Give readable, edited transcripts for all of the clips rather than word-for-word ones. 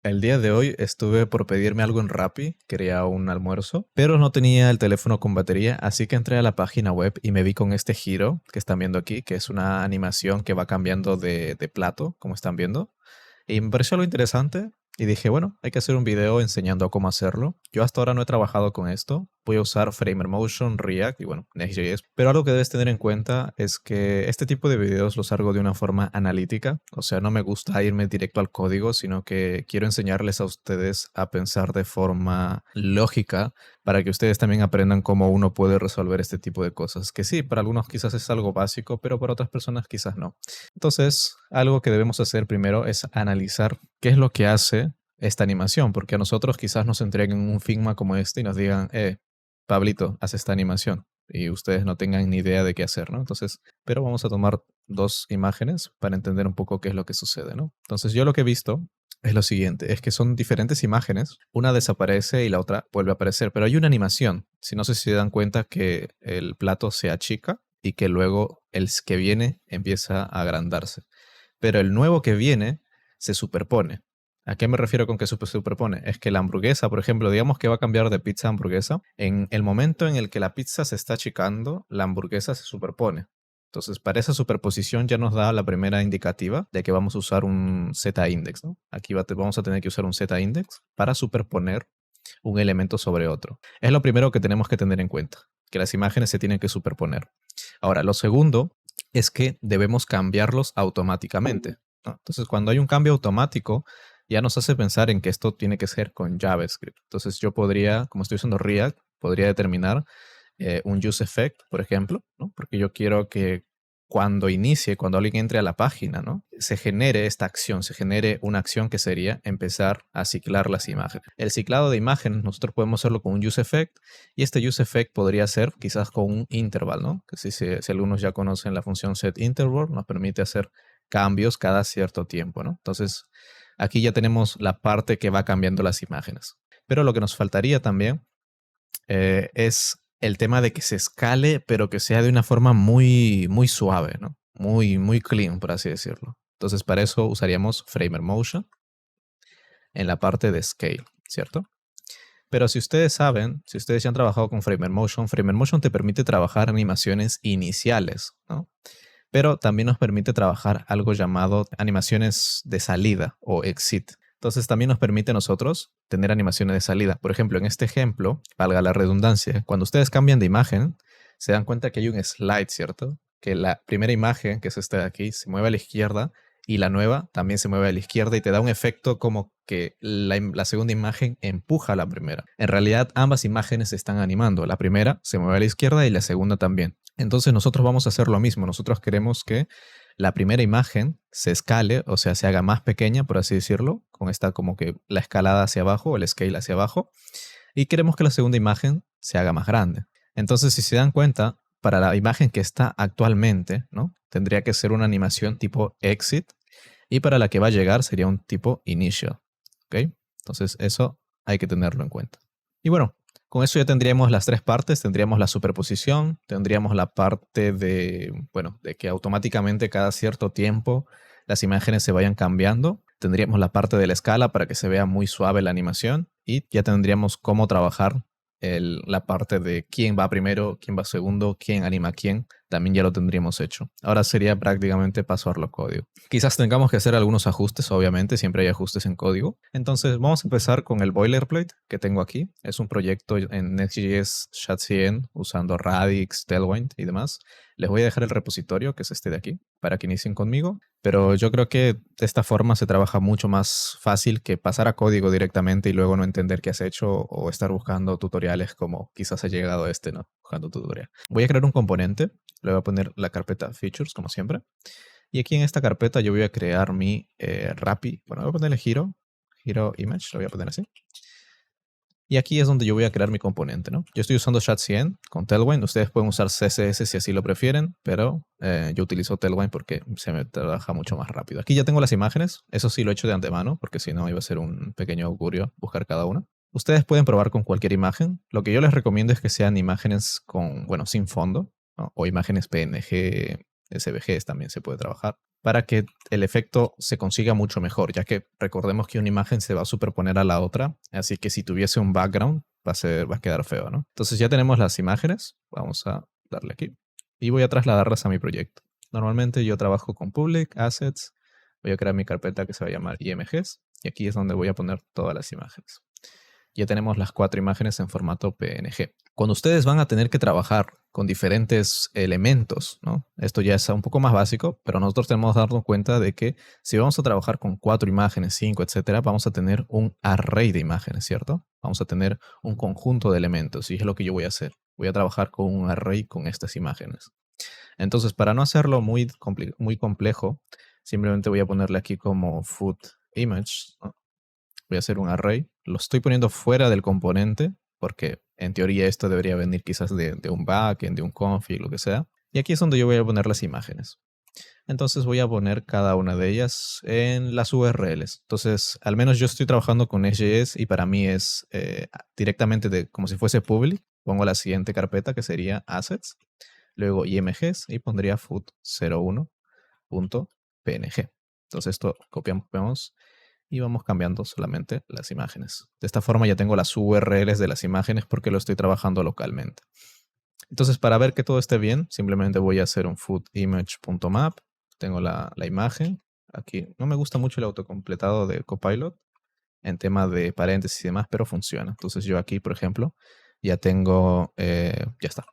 El día de hoy estuve por pedirme algo en Rappi, quería un almuerzo, pero no tenía el teléfono con batería, así que entré a la página web y me vi con este giro que están viendo aquí, que es una animación que va cambiando de plato, como están viendo. Y me pareció algo interesante y dije, bueno, hay que hacer un video enseñando cómo hacerlo. Yo hasta ahora no he trabajado con esto. Voy a usar Framer Motion, React y bueno, Next.js. Pero algo que debes tener en cuenta es que este tipo de videos los hago de una forma analítica. O sea, no me gusta irme directo al código, sino que quiero enseñarles a ustedes a pensar de forma lógica para que ustedes también aprendan cómo uno puede resolver este tipo de cosas. Que sí, para algunos quizás es algo básico, pero para otras personas quizás no. Entonces, algo que debemos hacer primero es analizar qué es lo que hace esta animación, porque a nosotros quizás nos entreguen un Figma como este y nos digan, Pablito, haz esta animación, y ustedes no tengan ni idea de qué hacer, ¿no? Entonces, pero vamos a tomar dos imágenes para entender un poco qué es lo que sucede, ¿no? Entonces, yo lo que he visto es lo siguiente, es que son diferentes imágenes, una desaparece y la otra vuelve a aparecer, pero hay una animación, si no sé si se dan cuenta que el plato se achica y que luego el que viene empieza a agrandarse. Pero el nuevo que viene se superpone. ¿A qué me refiero con que superpone? Es que la hamburguesa, por ejemplo, digamos que va a cambiar de pizza a hamburguesa. En el momento en el que la pizza se está achicando, la hamburguesa se superpone. Entonces, para esa superposición ya nos da la primera indicativa de que vamos a usar un z-index, ¿no? Aquí vamos a tener que usar un z-index para superponer un elemento sobre otro. Es lo primero que tenemos que tener en cuenta, que las imágenes se tienen que superponer. Ahora, lo segundo es que debemos cambiarlos automáticamente, ¿no? Entonces, cuando hay un cambio automático, ya nos hace pensar en que esto tiene que ser con JavaScript. Entonces, yo podría, como estoy usando React, podría determinar un use effect, por ejemplo, ¿no? Porque yo quiero que cuando inicie, cuando alguien entre a la página, ¿no? Se genere esta acción, se genere una acción que sería empezar a ciclar las imágenes. El ciclado de imágenes nosotros podemos hacerlo con un use effect y este use effect podría ser quizás con un interval, ¿no? Que si algunos ya conocen la función setInterval, nos permite hacer cambios cada cierto tiempo, ¿no? Entonces, aquí ya tenemos la parte que va cambiando las imágenes. Pero lo que nos faltaría también es el tema de que se escale, pero que sea de una forma muy, muy suave, ¿no? Muy, muy clean, por así decirlo. Entonces, para eso usaríamos Framer Motion en la parte de scale, ¿cierto? Pero si ustedes saben, si ustedes ya han trabajado con Framer Motion te permite trabajar animaciones iniciales, ¿no? Pero también nos permite trabajar algo llamado animaciones de salida o exit. Entonces también nos permite a nosotros tener animaciones de salida. Por ejemplo, en este ejemplo, valga la redundancia, cuando ustedes cambian de imagen, se dan cuenta que hay un slide, ¿cierto? Que la primera imagen, que es esta de aquí, se mueve a la izquierda y la nueva también se mueve a la izquierda y te da un efecto como que la segunda imagen empuja a la primera. En realidad, ambas imágenes se están animando. La primera se mueve a la izquierda y la segunda también. Entonces nosotros vamos a hacer lo mismo. Nosotros queremos que la primera imagen se escale, o sea, se haga más pequeña, por así decirlo, con esta como que la escalada hacia abajo, el scale hacia abajo, y queremos que la segunda imagen se haga más grande. Entonces, si se dan cuenta, para la imagen que está actualmente, ¿no? Tendría que ser una animación tipo exit, y para la que va a llegar sería un tipo initial, ¿ok? Entonces, eso hay que tenerlo en cuenta. Y bueno, con eso ya tendríamos las tres partes, tendríamos la superposición, tendríamos la parte de, bueno, de que automáticamente cada cierto tiempo las imágenes se vayan cambiando, tendríamos la parte de la escala para que se vea muy suave la animación y ya tendríamos cómo trabajar la parte de quién va primero, quién va segundo, quién anima a quién, también ya lo tendríamos hecho. Ahora sería prácticamente pasarlo a código. Quizás tengamos que hacer algunos ajustes, obviamente, siempre hay ajustes en código. Entonces vamos a empezar con el boilerplate que tengo aquí. Es un proyecto en Next.js Chat100 usando Radix, Tailwind y demás. Les voy a dejar el repositorio, que es este de aquí, para que inicien conmigo. Pero yo creo que de esta forma se trabaja mucho más fácil que pasar a código directamente y luego no entender qué has hecho o estar buscando tutoriales como quizás ha llegado este, ¿no? Buscando tutorial. Voy a crear un componente, le voy a poner la carpeta features como siempre. Y aquí en esta carpeta yo voy a crear mi Rappi. Bueno, voy a ponerle Hero Image, lo voy a poner así. Y aquí es donde yo voy a crear mi componente, ¿no? Yo estoy usando Chat100 con Tailwind. Ustedes pueden usar CSS si así lo prefieren, pero yo utilizo Tailwind porque se me trabaja mucho más rápido. Aquí ya tengo las imágenes. Eso sí lo he hecho de antemano, porque si no iba a ser un pequeño augurio buscar cada una. Ustedes pueden probar con cualquier imagen. Lo que yo les recomiendo es que sean imágenes con, bueno, sin fondo, ¿no? O imágenes PNG SVGs también se puede trabajar, para que el efecto se consiga mucho mejor, ya que recordemos que una imagen se va a superponer a la otra, así que si tuviese un background va a quedar feo, ¿no? Entonces ya tenemos las imágenes, vamos a darle aquí, y voy a trasladarlas a mi proyecto. Normalmente yo trabajo con Public, Assets, voy a crear mi carpeta que se va a llamar IMGs, y aquí es donde voy a poner todas las imágenes. Ya tenemos las 4 imágenes en formato PNG. Cuando ustedes van a tener que trabajar con diferentes elementos, ¿no? Esto ya es un poco más básico, pero nosotros tenemos que darnos cuenta de que si vamos a trabajar con 4 imágenes, 5, etcétera, vamos a tener un array de imágenes, ¿cierto? Vamos a tener un conjunto de elementos y es lo que yo voy a hacer. Voy a trabajar con un array con estas imágenes. Entonces, para no hacerlo muy complejo, simplemente voy a ponerle aquí como food image, ¿no? Voy a hacer un array. Lo estoy poniendo fuera del componente porque en teoría esto debería venir quizás de un backend, de un config, lo que sea. Y aquí es donde yo voy a poner las imágenes. Entonces voy a poner cada una de ellas en las URLs. Entonces, al menos yo estoy trabajando con Next.js y para mí es directamente como si fuese public. Pongo la siguiente carpeta que sería assets, luego imgs y pondría food01.png. Entonces esto copiamos y vamos cambiando solamente las imágenes. De esta forma ya tengo las URLs de las imágenes porque lo estoy trabajando localmente. Entonces, para ver que todo esté bien, simplemente voy a hacer un foodimage.map. Tengo la imagen. Aquí no me gusta mucho el autocompletado de Copilot en tema de paréntesis y demás, pero funciona. Entonces yo aquí, por ejemplo, ya tengo, ya está,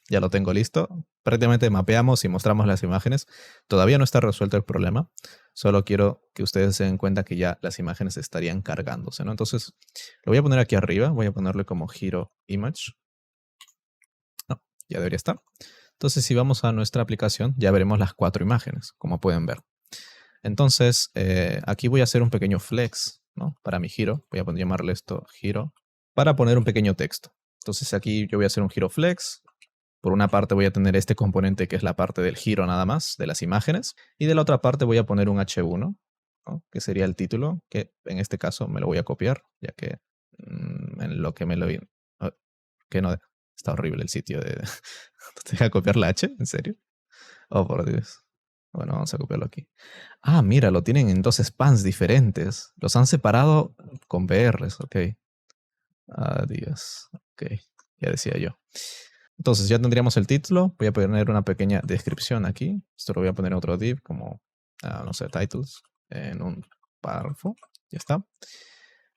ya lo tengo listo. Prácticamente mapeamos y mostramos las imágenes. Todavía no está resuelto el problema. Solo quiero que ustedes se den cuenta que ya las imágenes estarían cargándose, ¿no? Entonces, lo voy a poner aquí arriba. Voy a ponerle como Hero Image. No, ya debería estar. Entonces, si vamos a nuestra aplicación, ya veremos las 4 imágenes, como pueden ver. Entonces, aquí voy a hacer un pequeño flex, ¿no? Para mi giro. Voy a llamarle esto giro para poner un pequeño texto. Entonces, aquí yo voy a hacer un giro flex. Por una parte voy a tener este componente que es la parte del giro nada más, de las imágenes. Y de la otra parte voy a poner un H1, ¿no? Que sería el título, que en este caso me lo voy a copiar, ya que en lo que me lo... que no... Está horrible el sitio de... ¿Te deja copiar la H? ¿En serio? Oh, por Dios. Bueno, vamos a copiarlo aquí. Ah, mira, lo tienen en 2 spans diferentes. Los han separado con BRs, ok. Adiós. Ok, ya decía yo. Entonces ya tendríamos el título. Voy a poner una pequeña descripción aquí. Esto lo voy a poner en otro div como, no sé, titles, en un párrafo. Ya está.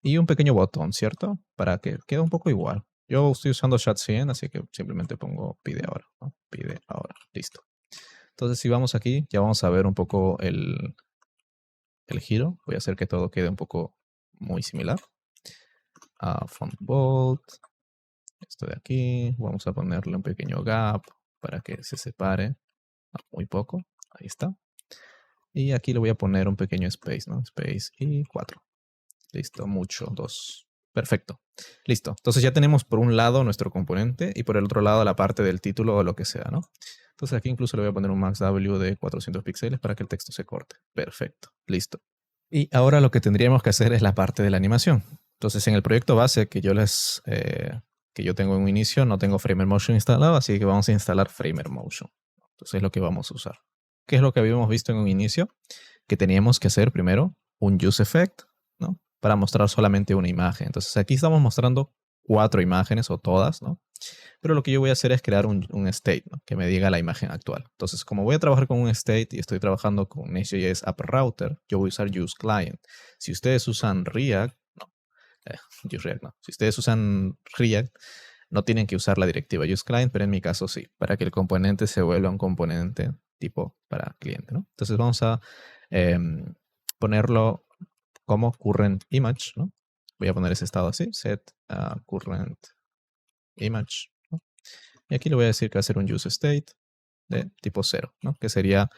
Y un pequeño botón, ¿cierto? Para que quede un poco igual. Yo estoy usando Chat100, así que simplemente pongo pide ahora, ¿no? Pide ahora. Listo. Entonces si vamos aquí, ya vamos a ver un poco el giro. Voy a hacer que todo quede un poco muy similar. Font bold. Esto de aquí. Vamos a ponerle un pequeño gap para que se separe muy poco. Ahí está. Y aquí le voy a poner un pequeño space, ¿no? Space y 4. Listo, mucho, 2. Perfecto. Listo. Entonces ya tenemos por un lado nuestro componente y por el otro lado la parte del título o lo que sea, ¿no? Entonces aquí incluso le voy a poner un max W de 400 píxeles para que el texto se corte. Perfecto. Listo. Y ahora lo que tendríamos que hacer es la parte de la animación. Entonces en el proyecto base que yo tengo en un inicio no tengo Framer Motion instalado, así que vamos a instalar Framer Motion. Entonces es lo que vamos a usar. ¿Qué es lo que habíamos visto en un inicio? Que teníamos que hacer primero un use effect, ¿no? Para mostrar solamente una imagen. Entonces aquí estamos mostrando 4 imágenes o todas, ¿no? Pero lo que yo voy a hacer es crear un state, ¿no? Que me diga la imagen actual. Entonces, como voy a trabajar con un state y estoy trabajando con Next.js App Router, yo voy a usar useClient. Si ustedes usan React, no, useReact no. Si ustedes usan React, no tienen que usar la directiva useClient, pero en mi caso sí, para que el componente se vuelva un componente tipo para cliente, ¿no? Entonces vamos a ponerlo como current image, ¿no? Voy a poner ese estado así, set current image, ¿no? Y aquí le voy a decir que va a ser un use state de tipo 0, ¿no? Que sería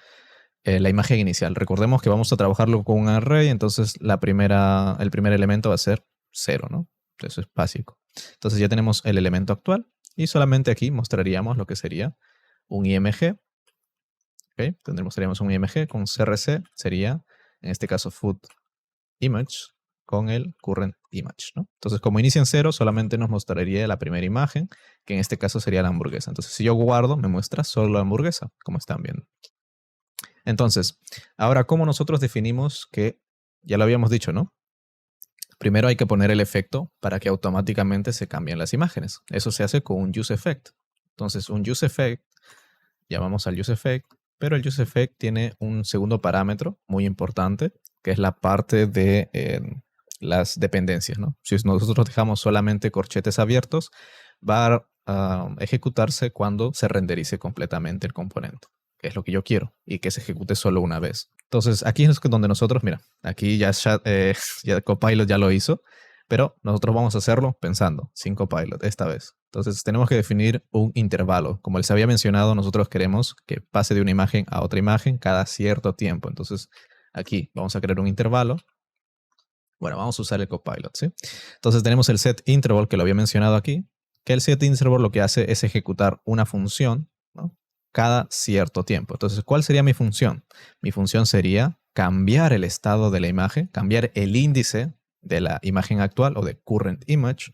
la imagen inicial. Recordemos que vamos a trabajarlo con un array, entonces el primer elemento va a ser 0, ¿no? Eso es básico. Entonces ya tenemos el elemento actual y solamente aquí mostraríamos lo que sería un IMG. ¿Okay? Mostraríamos un IMG con CRC, sería en este caso food image, con el current image, ¿no? Entonces, como inicia en 0, solamente nos mostraría la primera imagen, que en este caso sería la hamburguesa. Entonces, si yo guardo, me muestra solo la hamburguesa, como están viendo. Entonces, ahora, ¿cómo nosotros definimos que, ya lo habíamos dicho, ¿no? Primero hay que poner el efecto para que automáticamente se cambien las imágenes. Eso se hace con un useEffect. Entonces, un useEffect, llamamos al useEffect, pero el useEffect tiene un segundo parámetro muy importante, que es la parte de las dependencias, ¿no? Si nosotros dejamos solamente corchetes abiertos, va a ejecutarse cuando se renderice completamente el componente, que es lo que yo quiero, y que se ejecute solo una vez. Entonces, aquí es donde nosotros, mira, aquí ya, ya Copilot ya lo hizo, pero nosotros vamos a hacerlo pensando, sin Copilot, esta vez. Entonces, tenemos que definir un intervalo. Como les había mencionado, nosotros queremos que pase de una imagen a otra imagen cada cierto tiempo. Entonces, aquí vamos a crear un intervalo. Bueno, vamos a usar el Copilot, ¿sí? Entonces, tenemos el setInterval, que lo había mencionado aquí, que el setInterval lo que hace es ejecutar una función, ¿no? Cada cierto tiempo. Entonces, ¿cuál sería mi función? Mi función sería cambiar el estado de la imagen, cambiar el índice de la imagen actual o de current image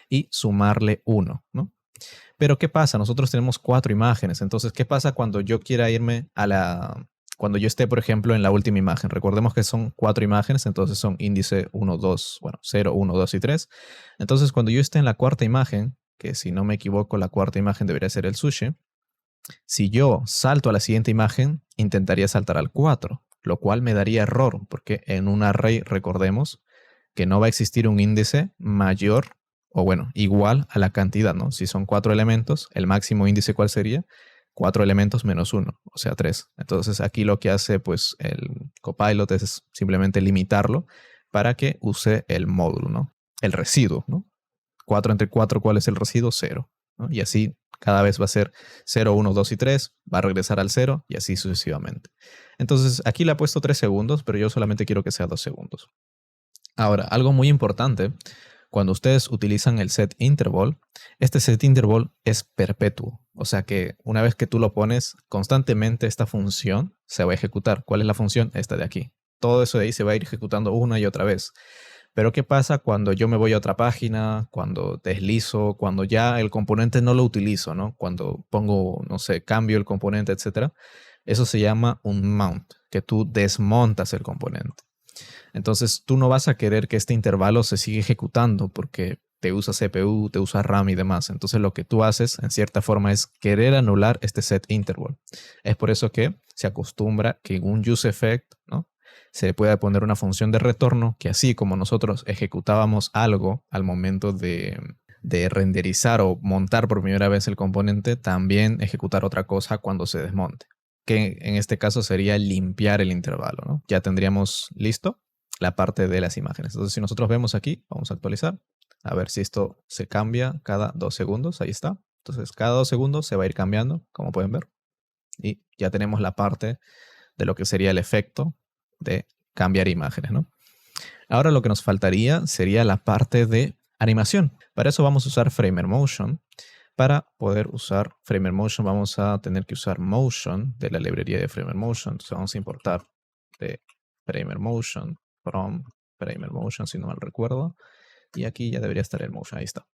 y sumarle 1, ¿no? Pero ¿qué pasa? Nosotros tenemos 4 imágenes. Entonces, ¿qué pasa cuando yo quiera irme a cuando yo esté, por ejemplo, en la última imagen? Recordemos que son 4 imágenes, entonces son índice 1, 2, bueno, 0, 1, 2 y 3. Entonces, cuando yo esté en la cuarta imagen, que si no me equivoco, la cuarta imagen debería ser el sushi. Si yo salto a la siguiente imagen, intentaría saltar al 4, lo cual me daría error, porque en un array, recordemos, que no va a existir un índice mayor o bueno, igual a la cantidad, ¿no? Si son 4 elementos, el máximo índice, ¿cuál sería? 4 elementos menos 1, o sea, 3. Entonces aquí lo que hace pues el Copilot es simplemente limitarlo para que use el módulo, ¿no? El residuo, ¿no? 4 entre 4, ¿cuál es el residuo? 0, ¿no? Y así cada vez va a ser 0, 1, 2 y 3, va a regresar al 0 y así sucesivamente. Entonces aquí le he puesto 3 segundos, pero yo solamente quiero que sea 2 segundos. Ahora, algo muy importante, cuando ustedes utilizan el setInterval, este setInterval es perpetuo. O sea que una vez que tú lo pones, constantemente esta función se va a ejecutar. ¿Cuál es la función? Esta de aquí. Todo eso de ahí se va a ir ejecutando una y otra vez. Pero ¿qué pasa cuando yo me voy a otra página, cuando deslizo, cuando ya el componente no lo utilizo, ¿no? Cuando pongo, no sé, cambio el componente, etcétera. Eso se llama un mount, que tú desmontas el componente. Entonces tú no vas a querer que este intervalo se siga ejecutando porque te usa CPU, te usa RAM y demás. Entonces lo que tú haces en cierta forma es querer anular este setInterval. Es por eso que se acostumbra que en un useEffect, ¿no?, se le puede poner una función de retorno que así como nosotros ejecutábamos algo al momento de renderizar o montar por primera vez el componente, también ejecutar otra cosa cuando se desmonte, que en este caso sería limpiar el intervalo, ¿no? Ya tendríamos listo la parte de las imágenes. Entonces, si nosotros vemos aquí, vamos a actualizar, a ver si esto se cambia cada 2 segundos, ahí está. Entonces, cada 2 segundos se va a ir cambiando, como pueden ver, y ya tenemos la parte de lo que sería el efecto de cambiar imágenes, ¿no? Ahora lo que nos faltaría sería la parte de animación. Para eso vamos a usar Framer Motion. Para poder usar Framer Motion vamos a tener que usar Motion de la librería de Framer Motion. Entonces vamos a importar de Framer Motion from Framer Motion, si no mal recuerdo. Y aquí ya debería estar el Motion, ahí está.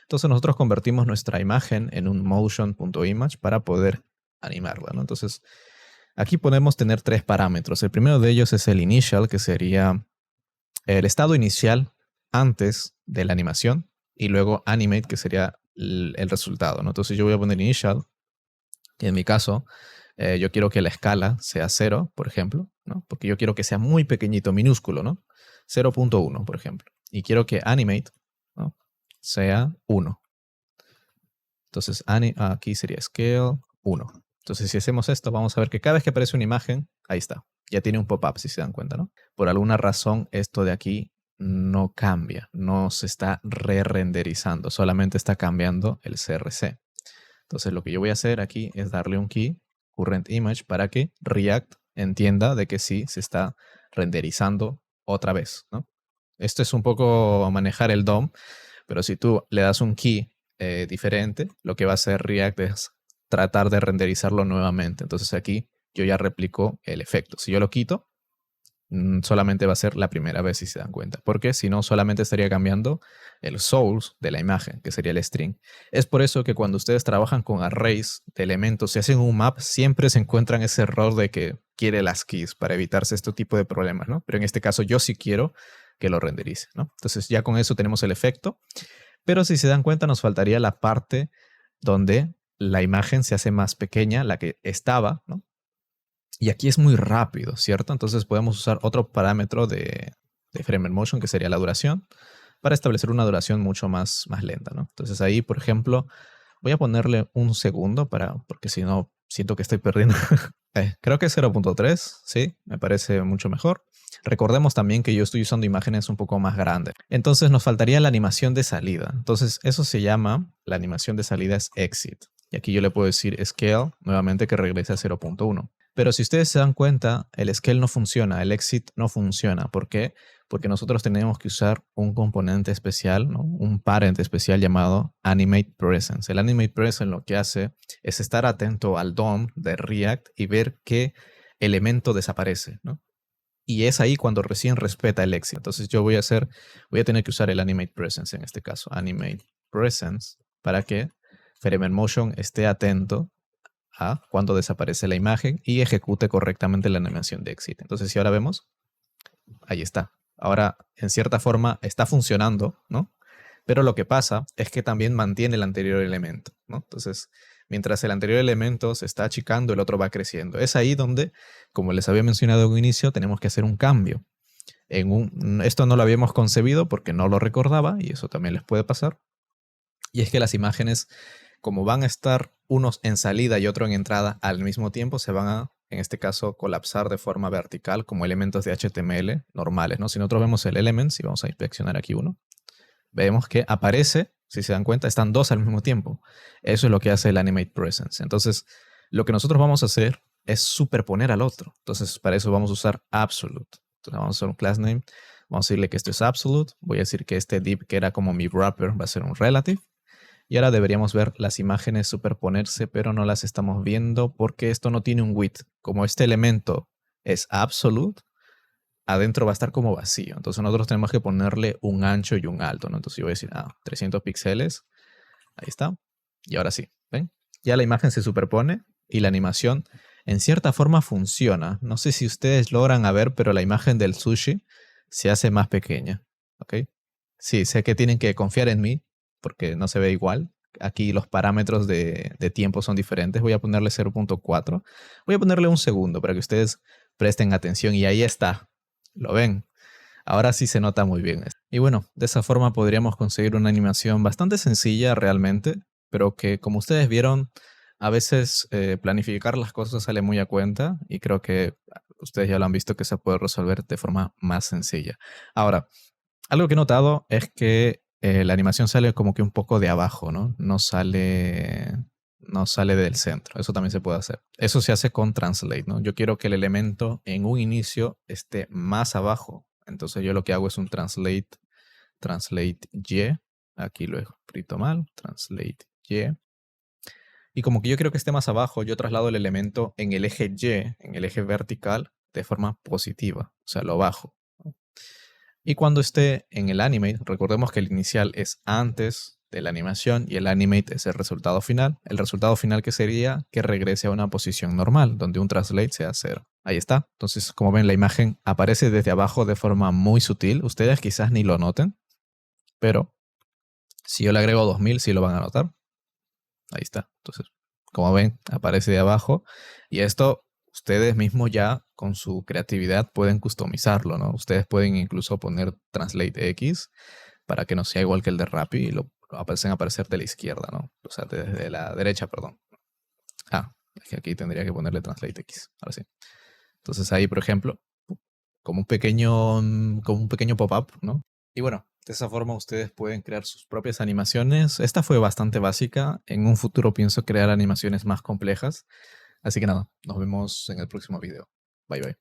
Entonces nosotros convertimos nuestra imagen en un motion.image para poder animarla, ¿no? Entonces aquí podemos tener 3 parámetros. El primero de ellos es el initial, que sería el estado inicial antes de la animación, y luego animate, que sería el resultado, ¿no? Entonces yo voy a poner initial, y en mi caso yo quiero que la escala sea 0, por ejemplo, ¿no? Porque yo quiero que sea muy pequeñito, minúsculo, ¿no? 0.1, por ejemplo. Y quiero que animate, ¿no?, sea 1. Entonces aquí sería scale 1. Entonces si hacemos esto, vamos a ver que cada vez que aparece una imagen, ahí está. Ya tiene un pop-up, si se dan cuenta, ¿no? Por alguna razón esto de aquí no cambia, no se está re-renderizando, solamente está cambiando el CRC. Entonces lo que yo voy a hacer aquí es darle un key, current image, para que React entienda de que sí se está renderizando otra vez, ¿no? Esto es un poco manejar el DOM, pero si tú le das un key diferente, lo que va a hacer React es tratar de renderizarlo nuevamente. Entonces aquí yo ya replico el efecto. Si yo lo quito, solamente va a ser la primera vez si se dan cuenta. Porque si no, solamente estaría cambiando el source de la imagen, que sería el string. Es por eso que cuando ustedes trabajan con arrays de elementos y hacen un map, siempre se encuentran ese error de que quiere las keys para evitarse este tipo de problemas, ¿no? Pero en este caso yo sí quiero que lo renderice, ¿no? Entonces ya con eso tenemos el efecto. Pero si se dan cuenta, nos faltaría la parte donde la imagen se hace más pequeña, la que estaba, ¿no? Y aquí es muy rápido, ¿cierto? Entonces podemos usar otro parámetro de frame motion, que sería la duración, para establecer una duración mucho más lenta, ¿no? Entonces ahí, por ejemplo, voy a ponerle un segundo porque si no, siento que estoy perdiendo. Creo que 0.3, sí, me parece mucho mejor. Recordemos también que yo estoy usando imágenes un poco más grandes. Entonces nos faltaría la animación de salida. Entonces eso se llama, la animación de salida es exit. Y aquí yo le puedo decir scale, nuevamente que regrese a 0.1. Pero si ustedes se dan cuenta, el scale no funciona, el exit no funciona. ¿Por qué? Porque nosotros tenemos que usar un componente especial, ¿no? Un parent especial llamado Animate Presence. El Animate Presence lo que hace es estar atento al DOM de React y ver qué elemento desaparece, ¿no? Y es ahí cuando recién respeta el exit. Entonces yo voy a tener que usar el Animate Presence en este caso, Animate Presence, para que FrameMotion esté atento a cuando desaparece la imagen y ejecute correctamente la animación de exit. Entonces si ahora vemos, ahí está. Ahora, en cierta forma, está funcionando, ¿no? Pero lo que pasa es que también mantiene el anterior elemento, ¿no? Entonces, mientras el anterior elemento se está achicando, el otro va creciendo. Es ahí donde, como les había mencionado en un inicio, tenemos que hacer un cambio. Esto no lo habíamos concebido porque no lo recordaba, y eso también les puede pasar. Y es que las imágenes, como van a estar unos en salida y otro en entrada al mismo tiempo, se van a, en este caso, colapsar de forma vertical como elementos de HTML normales, ¿no? Si nosotros vemos el elements y vamos a inspeccionar aquí uno, vemos que aparece, si se dan cuenta, están dos al mismo tiempo. Eso es lo que hace el Animate Presence. Entonces, lo que nosotros vamos a hacer es superponer al otro. Entonces, para eso vamos a usar absolute. Entonces, vamos a hacer un class name. Vamos a decirle que esto es absolute. Voy a decir que este div, que era como mi wrapper, va a ser un relative. Y ahora deberíamos ver las imágenes superponerse, pero no las estamos viendo porque esto no tiene un width. Como este elemento es absolute, adentro va a estar como vacío. Entonces nosotros tenemos que ponerle un ancho y un alto, ¿no? Entonces yo voy a decir, 300 píxeles. Ahí está. Y ahora sí, ¿ven? Ya la imagen se superpone y la animación en cierta forma funciona. No sé si ustedes logran ver, pero la imagen del sushi se hace más pequeña. ¿Ok? Sí, sé que tienen que confiar en mí porque no se ve igual. Aquí los parámetros de tiempo son diferentes. Voy a ponerle 0.4. Voy a ponerle un segundo para que ustedes presten atención. Y ahí está. ¿Lo ven? Ahora sí se nota muy bien. Y bueno, de esa forma podríamos conseguir una animación bastante sencilla realmente, pero que como ustedes vieron, a veces planificar las cosas sale muy a cuenta y creo que ustedes ya lo han visto que se puede resolver de forma más sencilla. Ahora, algo que he notado es que la animación sale como que un poco de abajo, ¿no? No sale del centro. Eso también se puede hacer. Eso se hace con Translate, ¿no? Yo quiero que el elemento en un inicio esté más abajo. Entonces yo lo que hago es un translate Y. Aquí lo he escrito mal. Translate Y. Y como que yo quiero que esté más abajo, yo traslado el elemento en el eje Y, en el eje vertical, de forma positiva. O sea, lo bajo. Y cuando esté en el animate, recordemos que el inicial es antes de la animación y el animate es el resultado final. El resultado final que sería que regrese a una posición normal, donde un translate sea 0. Ahí está. Entonces, como ven, la imagen aparece desde abajo de forma muy sutil. Ustedes quizás ni lo noten, pero si yo le agrego 2000, sí lo van a notar. Ahí está. Entonces, como ven, aparece de abajo. Y esto ustedes mismos ya con su creatividad pueden customizarlo, ¿no? Ustedes pueden incluso poner Translate X para que no sea igual que el de Rappi y lo hacen aparecer de la izquierda, ¿no? O sea, desde la derecha, perdón. Es que aquí tendría que ponerle Translate X. Ahora sí. Entonces ahí, por ejemplo, como un pequeño pop-up, ¿no? Y bueno, de esa forma ustedes pueden crear sus propias animaciones. Esta fue bastante básica. En un futuro pienso crear animaciones más complejas. Así que nada, nos vemos en el próximo video. Bye bye.